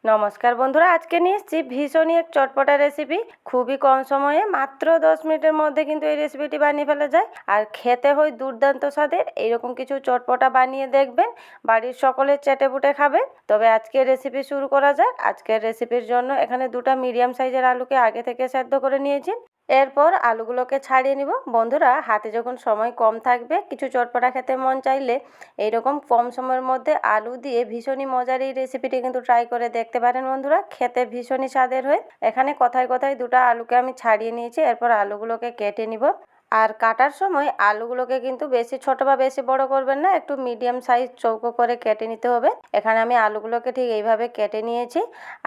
নমস্কার বন্ধুরা, আজকে নিয়ে এসেছি ভীষণই এক চটপটা রেসিপি। খুবই কম সময়ে মাত্র 10 মিনিটের মধ্যে কিন্তু এই রেসিপিটি বানিয়ে ফেলা যায় আর খেতে হয় দুর্দান্ত স্বাদের। এইরকম কিছু চটপটা বানিয়ে দেখবেন, বাড়ির সকলে চেটেপুটে খাবে। তবে আজকের রেসিপি শুরু করা যাক। আজকের রেসিপির জন্য এখানে দুটো মিডিয়াম সাইজের আলুকে আগে থেকে সেদ্ধ করে নিয়েছি। এরপর আলুগুলোকে ছাড়িয়ে নিব। বন্ধুরা, হাতে যখন সময় কম থাকবে, কিছু চটপটা খেতে মন চাইলে এইরকম কম সময়ের মধ্যে আলু দিয়ে ভীষণই মজার এই রেসিপিটি কিন্তু ট্রাই করে দেখতে পারেন বন্ধুরা। খেতে ভীষণই স্বাদের হয়। এখানে কথায় কথায় দুটো আলুকে আমি ছাড়িয়ে নিয়েছি। এরপর আলুগুলোকে কেটে নিব। আর কাটার সময় আলুগুলোকে কিন্তু বেশি ছোট বা বেশি বড় করবেন না, একটু মিডিয়াম সাইজ চৌকো করে কেটে নিতে হবে। এখানে আমি আলুগুলোকে ঠিক এইভাবে কেটে নিয়েছি।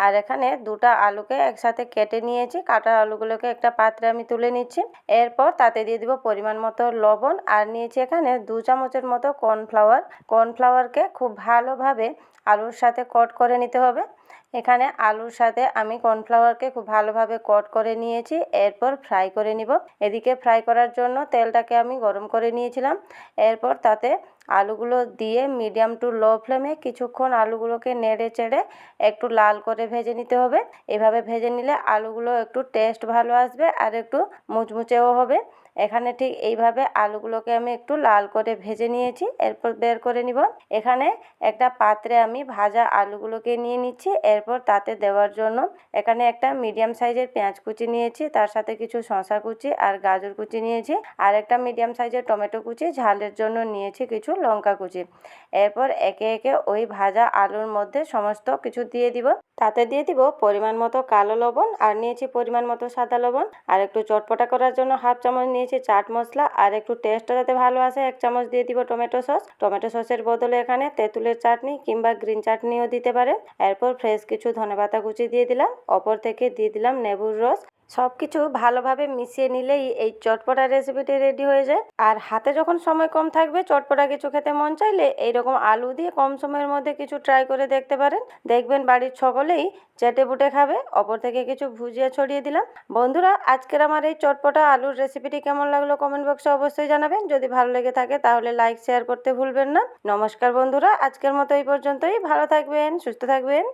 আর এখানে দুটো আলুকে একসাথে কেটে নিয়েছি। কাটা আলুগুলোকে একটা পাত্রে আমি তুলে নিচ্ছি। এরপর তাতে দিয়ে দিব পরিমাণ মতো লবণ, আর নিয়েছি এখানে 2 চামচের মতো কর্নফ্লাওয়ারকে খুব ভালোভাবে আলুর সাথে কোট করে নিতে হবে। এখানে আলুর সাথে আমি কর্নফ্লাওয়ারকে খুব ভালোভাবে কোট করে নিয়েছি। এরপর ফ্রাই করে নিব। এদিকে ফ্রাই করার জন্য তেলটাকে আমি গরম করে নিয়েছিলাম। এরপর তাতে আলুগুলো দিয়ে মিডিয়াম টু লো ফ্লেমে কিছুক্ষণ আলুগুলোকে নেড়ে চেড়ে একটু লাল করে ভেজে নিতে হবে। এভাবে ভেজে নিলে আলুগুলো একটু টেস্ট ভালো আসবে আর একটু মুচমুচেও হবে। এখানে ঠিক এইভাবে আলুগুলোকে আমি একটু লাল করে ভেজে নিয়েছি। এরপর বের করে নিব। এখানে একটা পাত্রে আমি ভাজা আলুগুলোকে নিয়ে নিচ্ছি। এরপর তাতে দেওয়ার জন্য এখানে একটা মিডিয়াম সাইজের পেঁয়াজ কুচি নিয়েছি, তার সাথে কিছু শসা কুচি আর গাজর কুচি নিয়েছি, আর একটা মিডিয়াম সাইজের টমেটো কুচি, ঝালের জন্য নিয়েছি কিছু লঙ্কা কুচি। এরপর একে একে ওই ভাজা আলুর মধ্যে সমস্ত কিছু দিয়ে দিব। তাতে দিয়ে দিব পরিমাণ মতো কালো লবণ, আর নিয়েছি পরিমাণ মতো সাদা লবণ, আর একটু চটপটা করার জন্য 1/2 চামচ নিয়েছি চাট মশলা, আর একটু টেস্টটা যাতে ভালো আসে 1 চামচ দিয়ে দিব টমেটো সস। টমেটো সসের বদলে এখানে তেঁতুলের চাটনি কিংবা গ্রিন চাটনিও দিতে পারেন। এরপর ফ্রেশ কিছু ধনেপাতা কুচি দিয়ে দিলাম। অপর থেকে দিয়ে দিলাম লেবুর রস। সব কিছু ভালোভাবে মিশিয়ে নিলেই এই চটপটা রেসিপিটি রেডি হয়ে যায়। আর হাতে যখন সময় কম থাকবে, চটপটা কিছু খেতে মন চাইলে এইরকম আলু দিয়ে কম সময়ের মধ্যে কিছু ট্রাই করে দেখতে পারেন। দেখবেন বাড়ির সকলেই চেটেপুটে খাবে। অপর থেকে কিছু ভুজিয়া ছড়িয়ে দিলাম। বন্ধুরা, আজকের আমার এই চটপটা আলুর রেসিপিটি কেমন লাগলো কমেন্ট বক্সে অবশ্যই জানাবেন। যদি ভালো লেগে থাকে তাহলে লাইক শেয়ার করতে ভুলবেন না। নমস্কার বন্ধুরা, আজকের মতো এই পর্যন্তই। ভালো থাকবেন, সুস্থ থাকবেন।